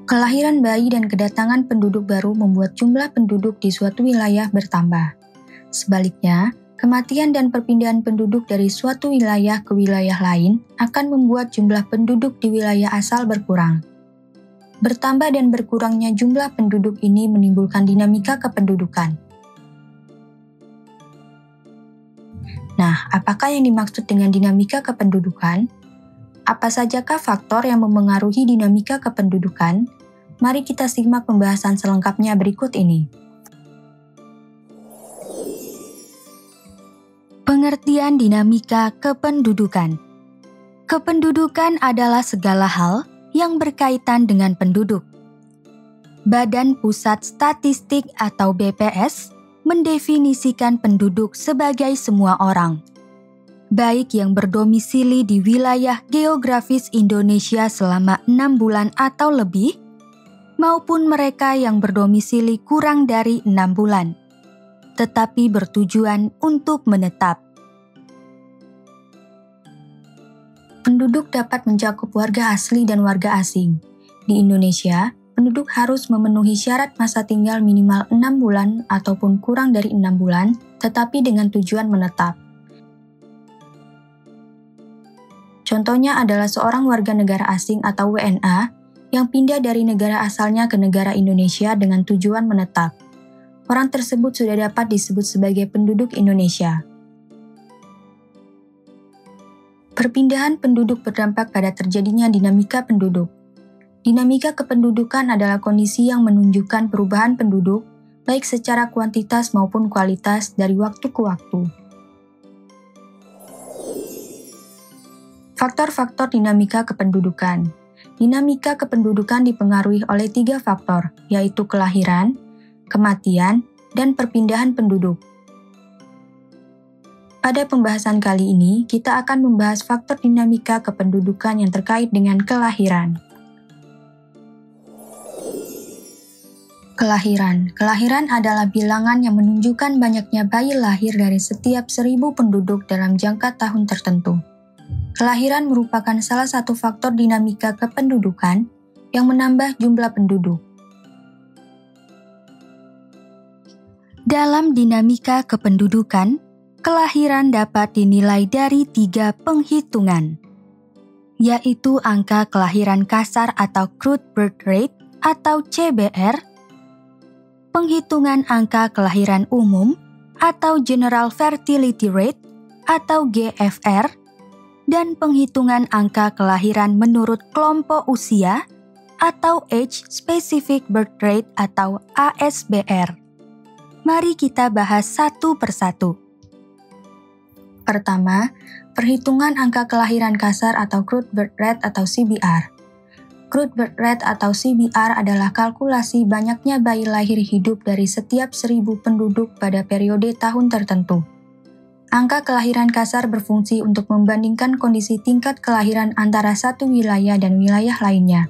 Kelahiran bayi dan kedatangan penduduk baru membuat jumlah penduduk di suatu wilayah bertambah. Sebaliknya, kematian dan perpindahan penduduk dari suatu wilayah ke wilayah lain akan membuat jumlah penduduk di wilayah asal berkurang. Bertambah dan berkurangnya jumlah penduduk ini menimbulkan dinamika kependudukan. Nah, apakah yang dimaksud dengan dinamika kependudukan? Apa sajakah faktor yang memengaruhi dinamika kependudukan? Mari kita simak pembahasan selengkapnya berikut ini. Pengertian dinamika kependudukan. Kependudukan adalah segala hal yang berkaitan dengan penduduk. Badan Pusat Statistik atau BPS mendefinisikan penduduk sebagai semua orang, baik yang berdomisili di wilayah geografis Indonesia selama 6 bulan atau lebih, maupun mereka yang berdomisili kurang dari 6 bulan, tetapi bertujuan untuk menetap. Penduduk dapat mencakup warga asli dan warga asing. Di Indonesia, penduduk harus memenuhi syarat masa tinggal minimal 6 bulan ataupun kurang dari 6 bulan, tetapi dengan tujuan menetap. Contohnya adalah seorang warga negara asing atau WNA yang pindah dari negara asalnya ke negara Indonesia dengan tujuan menetap. Orang tersebut sudah dapat disebut sebagai penduduk Indonesia. Perpindahan penduduk berdampak pada terjadinya dinamika penduduk. Dinamika kependudukan adalah kondisi yang menunjukkan perubahan penduduk, baik secara kuantitas maupun kualitas dari waktu ke waktu. Faktor-faktor dinamika kependudukan. Dinamika kependudukan dipengaruhi oleh 3 faktor, yaitu kelahiran, kematian, dan perpindahan penduduk. Pada pembahasan kali ini, kita akan membahas faktor dinamika kependudukan yang terkait dengan kelahiran. Kelahiran adalah bilangan yang menunjukkan banyaknya bayi lahir dari setiap 1000 penduduk dalam jangka tahun tertentu. Kelahiran merupakan salah satu faktor dinamika kependudukan yang menambah jumlah penduduk. Dalam dinamika kependudukan, kelahiran dapat dinilai dari 3 penghitungan, yaitu angka kelahiran kasar atau crude birth rate atau CBR, penghitungan angka kelahiran umum atau general fertility rate atau GFR, dan penghitungan angka kelahiran menurut kelompok usia atau Age Specific Birth Rate atau ASBR. Mari kita bahas satu persatu. Pertama, perhitungan angka kelahiran kasar atau Crude Birth Rate atau CBR. Crude Birth Rate atau CBR adalah kalkulasi banyaknya bayi lahir hidup dari setiap 1000 penduduk pada periode tahun tertentu. Angka kelahiran kasar berfungsi untuk membandingkan kondisi tingkat kelahiran antara satu wilayah dan wilayah lainnya,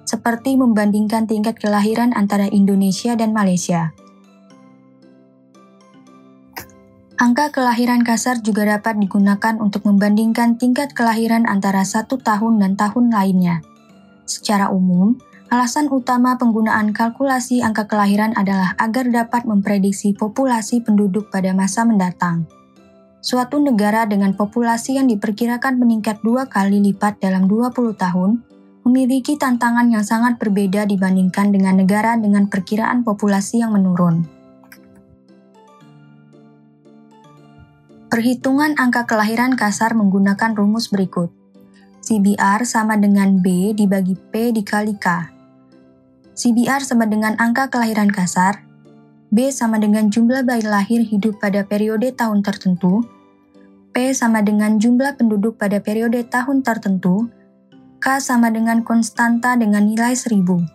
seperti membandingkan tingkat kelahiran antara Indonesia dan Malaysia. Angka kelahiran kasar juga dapat digunakan untuk membandingkan tingkat kelahiran antara 1 tahun dan tahun lainnya. Secara umum, alasan utama penggunaan kalkulasi angka kelahiran adalah agar dapat memprediksi populasi penduduk pada masa mendatang. Suatu negara dengan populasi yang diperkirakan meningkat 2 kali lipat dalam 20 tahun, memiliki tantangan yang sangat berbeda dibandingkan dengan negara dengan perkiraan populasi yang menurun. Perhitungan angka kelahiran kasar menggunakan rumus berikut. CBR sama dengan B dibagi P dikali K. CBR sama dengan angka kelahiran kasar, B sama dengan jumlah bayi lahir hidup pada periode tahun tertentu, P sama dengan jumlah penduduk pada periode tahun tertentu, K sama dengan konstanta dengan nilai 1000.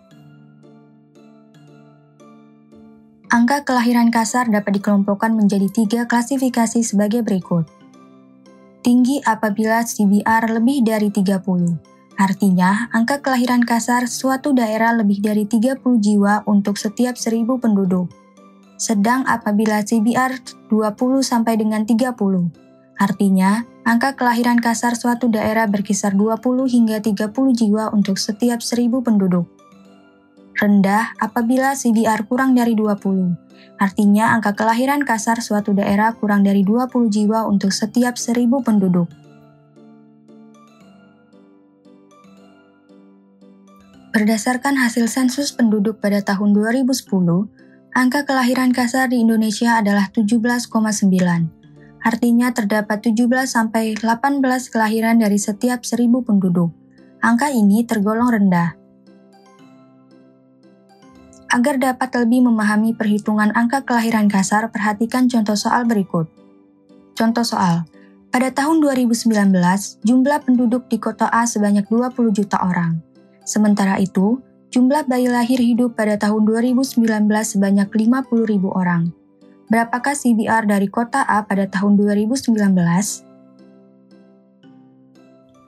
Angka kelahiran kasar dapat dikelompokkan menjadi 3 klasifikasi sebagai berikut. Tinggi apabila CBR lebih dari 30. Artinya, angka kelahiran kasar suatu daerah lebih dari 30 jiwa untuk setiap 1000 penduduk. Sedang apabila CBR 20 sampai dengan 30, artinya angka kelahiran kasar suatu daerah berkisar 20 hingga 30 jiwa untuk setiap 1000 penduduk. rendah apabila CBR kurang dari 20. Artinya angka kelahiran kasar suatu daerah kurang dari 20 jiwa untuk setiap 1.000 penduduk. Berdasarkan hasil sensus penduduk pada tahun 2010, angka kelahiran kasar di Indonesia adalah 17,9. Artinya terdapat 17-18 kelahiran dari setiap 1.000 penduduk. Angka ini tergolong rendah. Agar dapat lebih memahami perhitungan angka kelahiran kasar, perhatikan contoh soal berikut. Contoh soal, pada tahun 2019, jumlah penduduk di kota A sebanyak 20 juta orang. Sementara itu, jumlah bayi lahir hidup pada tahun 2019 sebanyak 50.000 orang. Berapakah CBR dari kota A pada tahun 2019?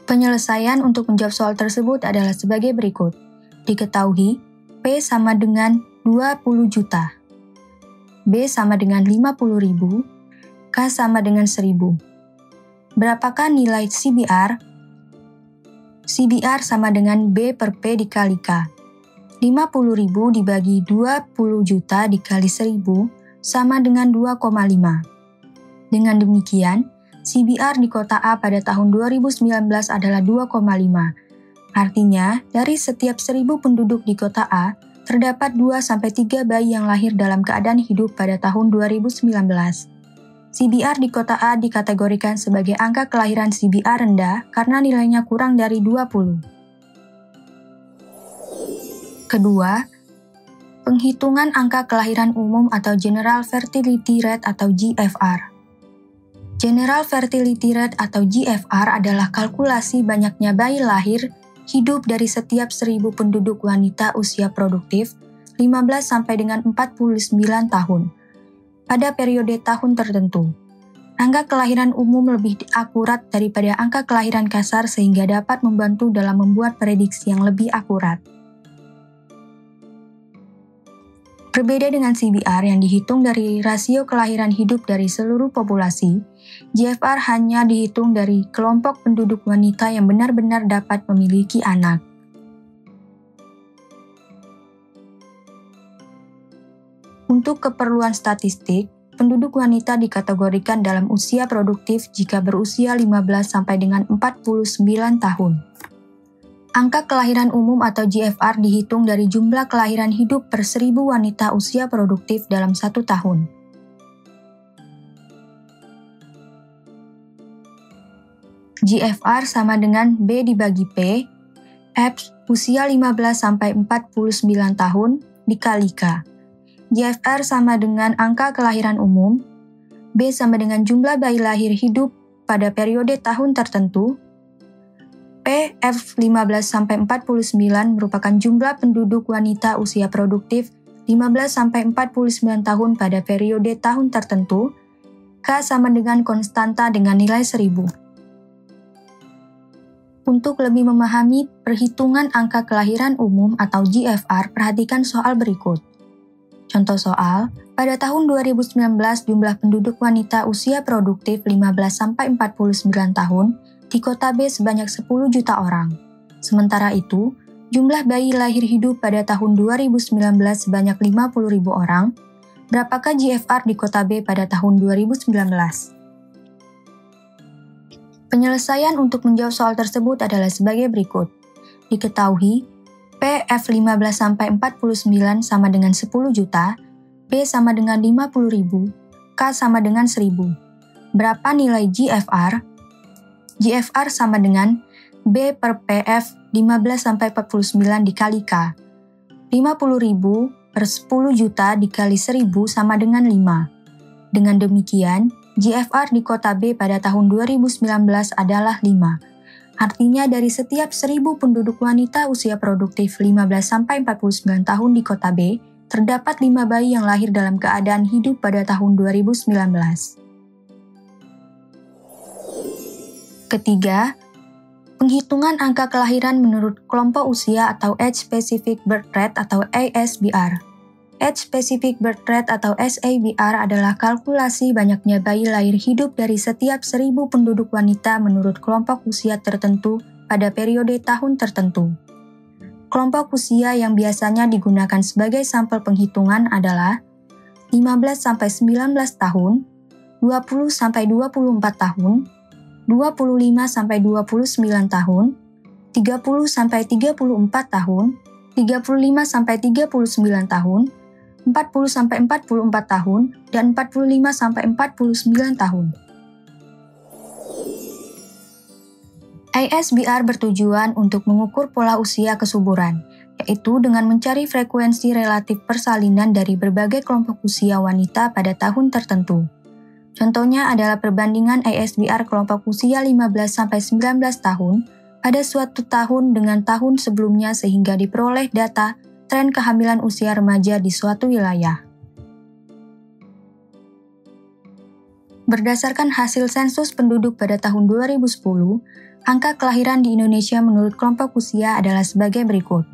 Penyelesaian untuk menjawab soal tersebut adalah sebagai berikut. Diketahui, P sama dengan 20 juta, B sama dengan 50.000, K sama dengan 1.000. Berapakah nilai CBR? CBR sama dengan B per P dikali K. 50.000 dibagi 20 juta dikali 1.000 sama dengan 2,5. Dengan demikian, CBR di kota A pada tahun 2019 adalah 2,5. Artinya, dari setiap 1.000 penduduk di kota A, terdapat 2-3 bayi yang lahir dalam keadaan hidup pada tahun 2019. CBR di kota A dikategorikan sebagai angka kelahiran CBR rendah karena nilainya kurang dari 20. Kedua, penghitungan angka kelahiran umum atau General Fertility Rate atau GFR. General Fertility Rate atau GFR adalah kalkulasi banyaknya bayi lahir hidup dari setiap 1.000 penduduk wanita usia produktif 15 sampai dengan 49 tahun pada periode tahun tertentu. Angka kelahiran umum lebih akurat daripada angka kelahiran kasar sehingga dapat membantu dalam membuat prediksi yang lebih akurat. Berbeda dengan CBR yang dihitung dari rasio kelahiran hidup dari seluruh populasi, GFR hanya dihitung dari kelompok penduduk wanita yang benar-benar dapat memiliki anak. Untuk keperluan statistik, penduduk wanita dikategorikan dalam usia produktif jika berusia 15 sampai dengan 49 tahun. Angka kelahiran umum atau GFR dihitung dari jumlah kelahiran hidup per 1.000 wanita usia produktif dalam 1 tahun. GFR sama dengan B dibagi P, F usia 15 sampai 49 tahun dikali K. GFR sama dengan angka kelahiran umum, B sama dengan jumlah bayi lahir hidup pada periode tahun tertentu, P, F 15 sampai 49 merupakan jumlah penduduk wanita usia produktif 15 sampai 49 tahun pada periode tahun tertentu, K sama dengan konstanta dengan nilai 1.000. Untuk lebih memahami perhitungan angka kelahiran umum atau GFR, perhatikan soal berikut. Contoh soal, pada tahun 2019 jumlah penduduk wanita usia produktif 15 sampai 49 tahun di kota B sebanyak 10 juta orang. Sementara itu, jumlah bayi lahir hidup pada tahun 2019 sebanyak 50.000 orang. Berapakah GFR di kota B pada tahun 2019? Penyelesaian untuk menjawab soal tersebut adalah sebagai berikut. Diketahui, PF 15 sampai 49 sama dengan 10 juta, B sama dengan 50.000, K sama dengan 1.000. Berapa nilai GFR? GFR sama dengan B per PF 15 sampai 49 dikali K. 50.000 per 10 juta dikali 1.000 sama dengan 5. Dengan demikian, GFR di kota B pada tahun 2019 adalah 5. Artinya dari setiap 1.000 penduduk wanita usia produktif 15 sampai 49 tahun di kota B, terdapat 5 bayi yang lahir dalam keadaan hidup pada tahun 2019. Ketiga, penghitungan angka kelahiran menurut kelompok usia atau Age Specific Birth Rate atau ASBR. Age Specific Birth Rate atau SABR adalah kalkulasi banyaknya bayi lahir hidup dari setiap 1.000 penduduk wanita menurut kelompok usia tertentu pada periode tahun tertentu. Kelompok usia yang biasanya digunakan sebagai sampel penghitungan adalah 15-19 tahun, 20-24 tahun, 25-29 tahun, 30-34 tahun, 35-39 tahun, 40-44 tahun, dan 45-49 tahun. ASBR bertujuan untuk mengukur pola usia kesuburan, yaitu dengan mencari frekuensi relatif persalinan dari berbagai kelompok usia wanita pada tahun tertentu. Contohnya adalah perbandingan ASBR kelompok usia 15-19 tahun pada suatu tahun dengan tahun sebelumnya sehingga diperoleh data tren kehamilan usia remaja di suatu wilayah. Berdasarkan hasil sensus penduduk pada tahun 2010, angka kelahiran di Indonesia menurut kelompok usia adalah sebagai berikut.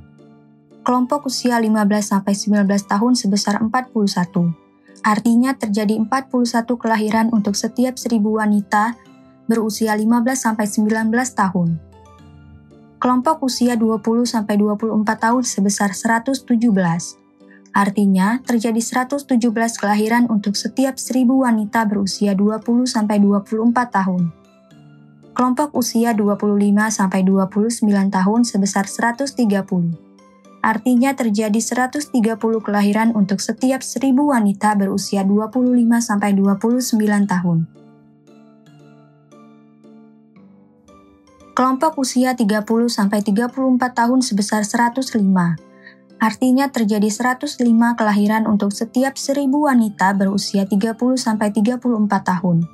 Kelompok usia 15-19 tahun sebesar 41, artinya terjadi 41 kelahiran untuk setiap 1.000 wanita berusia 15-19 tahun. Kelompok usia 20-24 tahun sebesar 117, artinya terjadi 117 kelahiran untuk setiap 1.000 wanita berusia 20-24 tahun. Kelompok usia 25-29 tahun sebesar 130, artinya terjadi 130 kelahiran untuk setiap 1.000 wanita berusia 25-29 tahun. Kelompok usia 30-34 tahun sebesar 105, artinya terjadi 105 kelahiran untuk setiap 1.000 wanita berusia 30-34 tahun.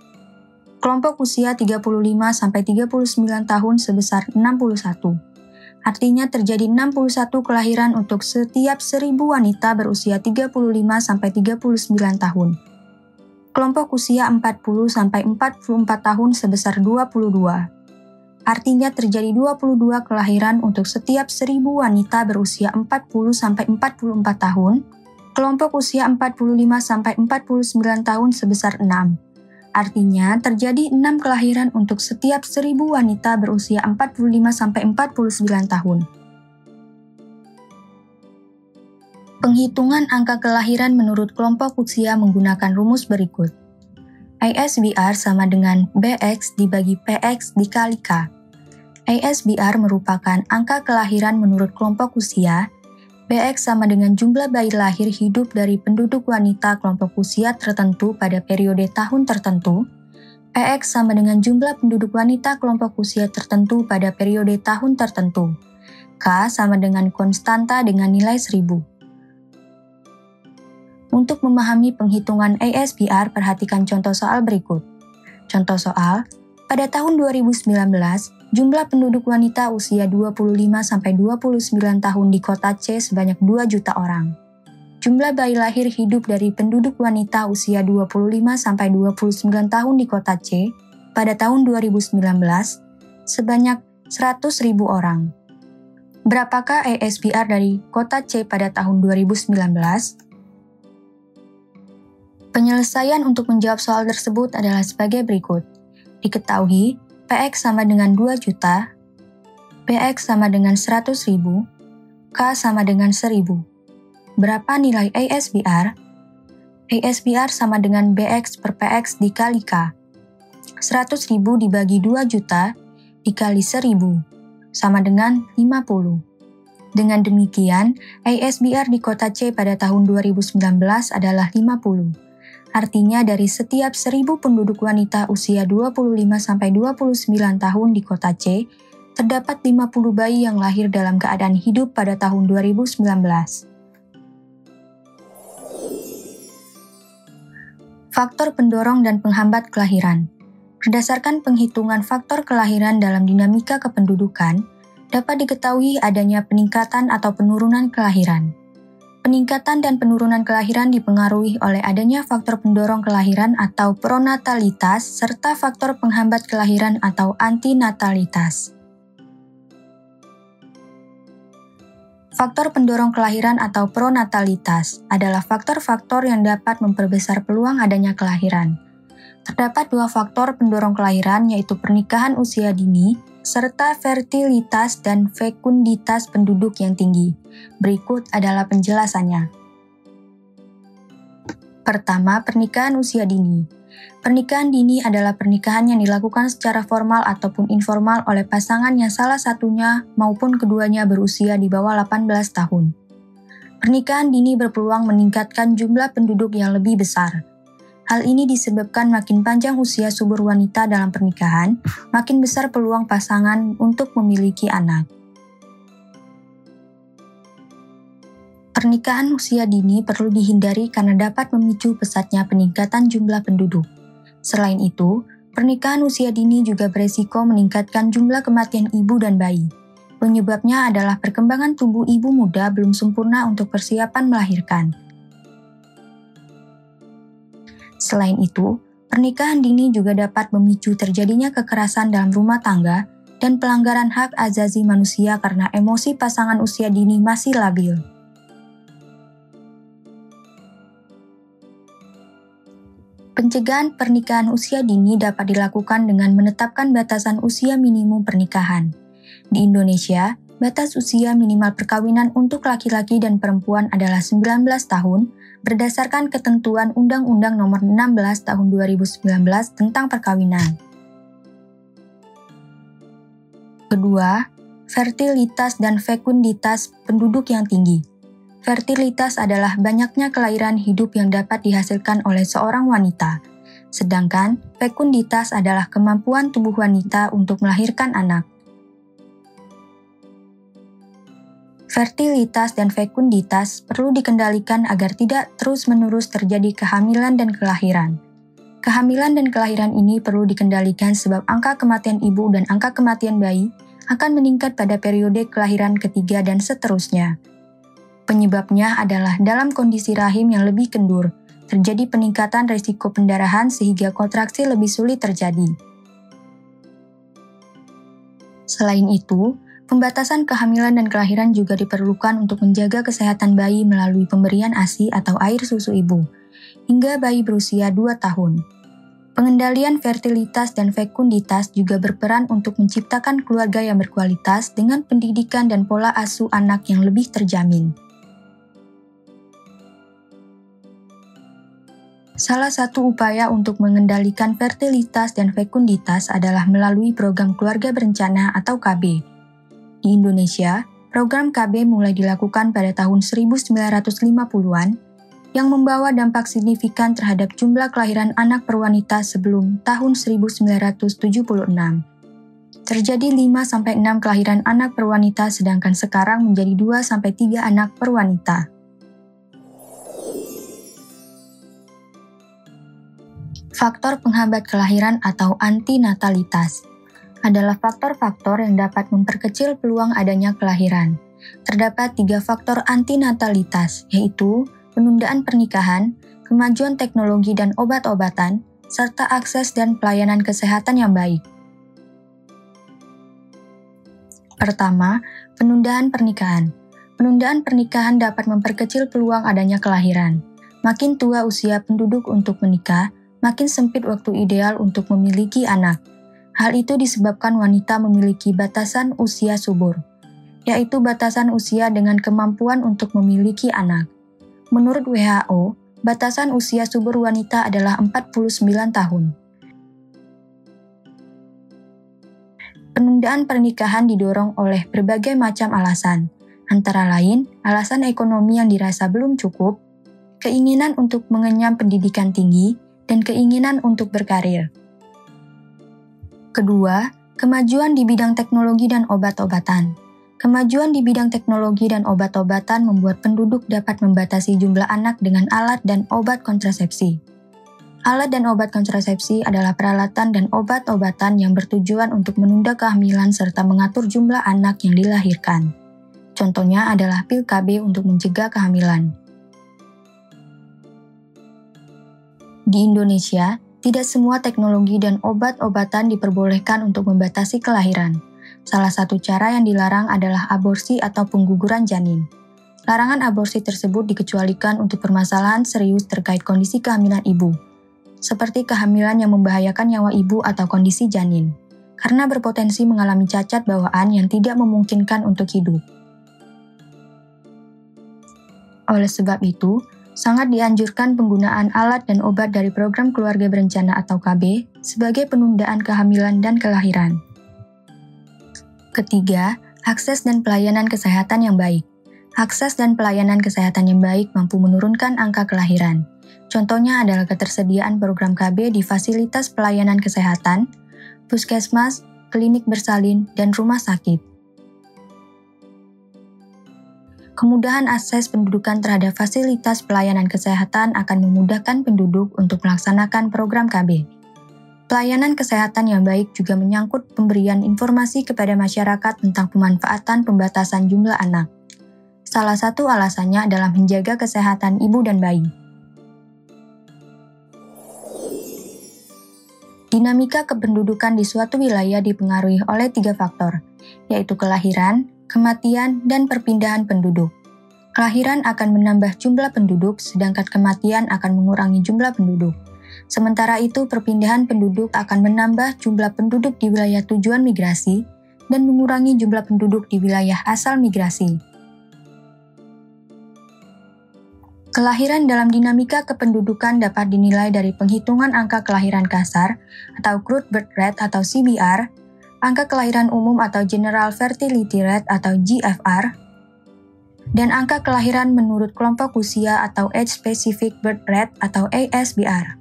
Kelompok usia 35-39 tahun sebesar 61, artinya terjadi 61 kelahiran untuk setiap 1.000 wanita berusia 35-39 tahun. Kelompok usia 40-44 tahun sebesar 22, artinya terjadi 22 kelahiran untuk setiap 1.000 wanita berusia 40-44 tahun. Kelompok usia 45-49 tahun sebesar 6, artinya terjadi 6 kelahiran untuk setiap 1.000 wanita berusia 45-49 tahun. Penghitungan angka kelahiran menurut kelompok usia menggunakan rumus berikut. ASBR sama dengan BX dibagi PX dikali K. ASBR merupakan angka kelahiran menurut kelompok usia. BX sama dengan jumlah bayi lahir hidup dari penduduk wanita kelompok usia tertentu pada periode tahun tertentu. PX sama dengan jumlah penduduk wanita kelompok usia tertentu pada periode tahun tertentu. K sama dengan konstanta dengan nilai 1.000. Untuk memahami penghitungan ASBR, perhatikan contoh soal berikut. Contoh soal, pada tahun 2019, jumlah penduduk wanita usia 25-29 tahun di kota C sebanyak 2 juta orang. Jumlah bayi lahir hidup dari penduduk wanita usia 25-29 tahun di kota C pada tahun 2019 sebanyak 100.000 orang. Berapakah ASBR dari kota C pada tahun 2019? Penyelesaian untuk menjawab soal tersebut adalah sebagai berikut. Diketahui, PX sama dengan 2 juta, BX sama dengan 100.000, K sama dengan 1.000. Berapa nilai ASBR? ASBR sama dengan BX per PX dikali K. 100.000 dibagi 2 juta dikali 1.000, sama dengan 50. Dengan demikian, ASBR di kota C pada tahun 2019 adalah 50. Artinya dari setiap 1.000 penduduk wanita usia 25-29 tahun di kota C, terdapat 50 bayi yang lahir dalam keadaan hidup pada tahun 2019. Faktor pendorong dan penghambat kelahiran. Berdasarkan penghitungan faktor kelahiran dalam dinamika kependudukan, dapat diketahui adanya peningkatan atau penurunan kelahiran. Peningkatan dan penurunan kelahiran dipengaruhi oleh adanya faktor pendorong kelahiran atau pronatalitas serta faktor penghambat kelahiran atau antinatalitas. Faktor pendorong kelahiran atau pronatalitas adalah faktor-faktor yang dapat memperbesar peluang adanya kelahiran. Terdapat 2 faktor pendorong kelahiran, yaitu pernikahan usia dini serta fertilitas dan fekunditas penduduk yang tinggi. Berikut adalah penjelasannya. Pertama, pernikahan usia dini. Pernikahan dini adalah pernikahan yang dilakukan secara formal ataupun informal oleh pasangan yang salah satunya maupun keduanya berusia di bawah 18 tahun. Pernikahan dini berpeluang meningkatkan jumlah penduduk yang lebih besar. Hal ini disebabkan makin panjang usia subur wanita dalam pernikahan, makin besar peluang pasangan untuk memiliki anak. Pernikahan usia dini perlu dihindari karena dapat memicu pesatnya peningkatan jumlah penduduk. Selain itu, pernikahan usia dini juga beresiko meningkatkan jumlah kematian ibu dan bayi. Penyebabnya adalah perkembangan tubuh ibu muda belum sempurna untuk persiapan melahirkan. Selain itu, pernikahan dini juga dapat memicu terjadinya kekerasan dalam rumah tangga dan pelanggaran hak asasi manusia karena emosi pasangan usia dini masih labil. Pencegahan pernikahan usia dini dapat dilakukan dengan menetapkan batasan usia minimum pernikahan. Di Indonesia, batas usia minimal perkawinan untuk laki-laki dan perempuan adalah 19 tahun berdasarkan ketentuan Undang-Undang Nomor 16 Tahun 2019 tentang perkawinan. Kedua, fertilitas dan fekunditas penduduk yang tinggi. Fertilitas adalah banyaknya kelahiran hidup yang dapat dihasilkan oleh seorang wanita, sedangkan fekunditas adalah kemampuan tubuh wanita untuk melahirkan anak. Fertilitas dan fekunditas perlu dikendalikan agar tidak terus-menerus terjadi kehamilan dan kelahiran. Kehamilan dan kelahiran ini perlu dikendalikan sebab angka kematian ibu dan angka kematian bayi akan meningkat pada periode kelahiran ketiga dan seterusnya. Penyebabnya adalah dalam kondisi rahim yang lebih kendur, terjadi peningkatan risiko pendarahan sehingga kontraksi lebih sulit terjadi. Selain itu, pembatasan kehamilan dan kelahiran juga diperlukan untuk menjaga kesehatan bayi melalui pemberian ASI atau air susu ibu, hingga bayi berusia 2 tahun. Pengendalian fertilitas dan fekunditas juga berperan untuk menciptakan keluarga yang berkualitas dengan pendidikan dan pola asuh anak yang lebih terjamin. Salah satu upaya untuk mengendalikan fertilitas dan fekunditas adalah melalui program keluarga berencana atau KB. Di Indonesia, program KB mulai dilakukan pada tahun 1950-an yang membawa dampak signifikan terhadap jumlah kelahiran anak per wanita sebelum tahun 1976. Terjadi 5-6 kelahiran anak per wanita sedangkan sekarang menjadi 2-3 anak per wanita. Faktor penghambat kelahiran atau antinatalitas adalah faktor-faktor yang dapat memperkecil peluang adanya kelahiran. Terdapat 3 faktor antinatalitas, yaitu penundaan pernikahan, kemajuan teknologi dan obat-obatan, serta akses dan pelayanan kesehatan yang baik. Pertama, penundaan pernikahan. Penundaan pernikahan dapat memperkecil peluang adanya kelahiran. Makin tua usia penduduk untuk menikah, makin sempit waktu ideal untuk memiliki anak. Hal itu disebabkan wanita memiliki batasan usia subur, yaitu batasan usia dengan kemampuan untuk memiliki anak. Menurut WHO, batasan usia subur wanita adalah 49 tahun. Penundaan pernikahan didorong oleh berbagai macam alasan, antara lain alasan ekonomi yang dirasa belum cukup, keinginan untuk mengenyam pendidikan tinggi, dan keinginan untuk berkarir. Kedua, kemajuan di bidang teknologi dan obat-obatan. Kemajuan di bidang teknologi dan obat-obatan membuat penduduk dapat membatasi jumlah anak dengan alat dan obat kontrasepsi. Alat dan obat kontrasepsi adalah peralatan dan obat-obatan yang bertujuan untuk menunda kehamilan serta mengatur jumlah anak yang dilahirkan. Contohnya adalah pil KB untuk mencegah kehamilan. Di Indonesia, tidak semua teknologi dan obat-obatan diperbolehkan untuk membatasi kelahiran. Salah satu cara yang dilarang adalah aborsi atau pengguguran janin. Larangan aborsi tersebut dikecualikan untuk permasalahan serius terkait kondisi kehamilan ibu, seperti kehamilan yang membahayakan nyawa ibu atau kondisi janin. karena berpotensi mengalami cacat bawaan yang tidak memungkinkan untuk hidup. Oleh sebab itu, sangat dianjurkan penggunaan alat dan obat dari program keluarga berencana atau KB sebagai penundaan kehamilan dan kelahiran. Ketiga, akses dan pelayanan kesehatan yang baik. Akses dan pelayanan kesehatan yang baik mampu menurunkan angka kelahiran. Contohnya adalah ketersediaan program KB di fasilitas pelayanan kesehatan, puskesmas, klinik bersalin, dan rumah sakit. Kemudahan akses pendudukan terhadap fasilitas pelayanan kesehatan akan memudahkan penduduk untuk melaksanakan program KB. Pelayanan kesehatan yang baik juga menyangkut pemberian informasi kepada masyarakat tentang pemanfaatan pembatasan jumlah anak. Salah satu alasannya adalah menjaga kesehatan ibu dan bayi. Dinamika kependudukan di suatu wilayah dipengaruhi oleh 3 faktor, yaitu kelahiran, kematian, dan perpindahan penduduk. Kelahiran akan menambah jumlah penduduk, sedangkan kematian akan mengurangi jumlah penduduk. Sementara itu, perpindahan penduduk akan menambah jumlah penduduk di wilayah tujuan migrasi dan mengurangi jumlah penduduk di wilayah asal migrasi. Kelahiran dalam dinamika kependudukan dapat dinilai dari penghitungan angka kelahiran kasar atau crude birth rate atau CBR, angka kelahiran umum atau General Fertility Rate atau GFR, dan angka kelahiran menurut kelompok usia atau Age Specific Birth Rate atau ASBR.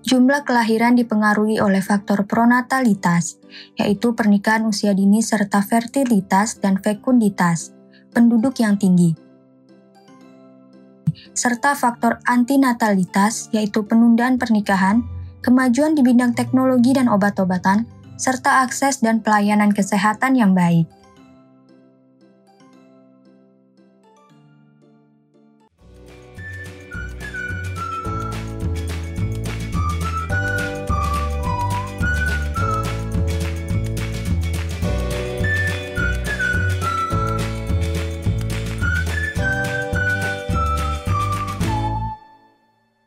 Jumlah kelahiran dipengaruhi oleh faktor pronatalitas, yaitu pernikahan usia dini serta fertilitas dan fekunditas, penduduk yang tinggi, serta faktor antinatalitas, yaitu penundaan pernikahan, kemajuan di bidang teknologi dan obat-obatan, serta akses dan pelayanan kesehatan yang baik.